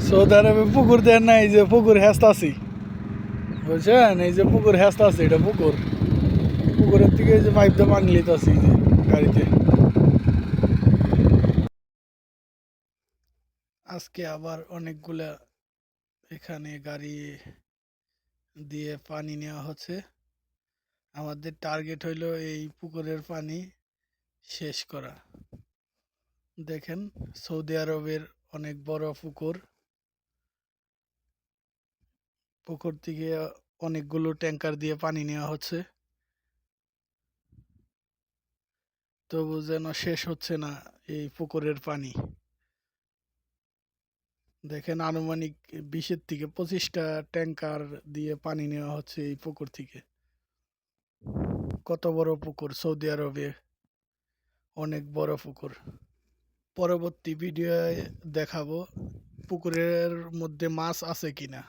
Saudi আরবে পুকুর দেন না, এই যে পুকুর হেস্তাছি বুঝছেন, এই যে পুকুর হেস্তাছি, এটা পুকুর, পুকুরের থেকে এই যে পাইপ দিয়ে পানি লিতাছি যে গাড়িতে। আজকে আবার অনেকগুলা এখানে গাড়ি দিয়ে পানি নেওয়া হচ্ছে। আমাদের টার্গেট হইলো এই পুকুরের পানি শেষ করা। দেখেন, সৌদি আরবের অনেক বড় পুকুর, পুকুর থেকে অনেকগুলো ট্যাঙ্কার দিয়ে পানি নেওয়া হচ্ছে, তবু যেন শেষ হচ্ছে না এই পুকুরের পানি। দেখেন, আনুমানিক 20 থেকে 25টা ট্যাঙ্কার দিয়ে পানি নেওয়া হচ্ছে এই পুকুর থেকে। কত বড় পুকুর, সৌদি আরবে অনেক বড় পুকুর। পরবর্তী ভিডিওয়ে দেখাবো পুকুরের মধ্যে মাছ আছে কিনা।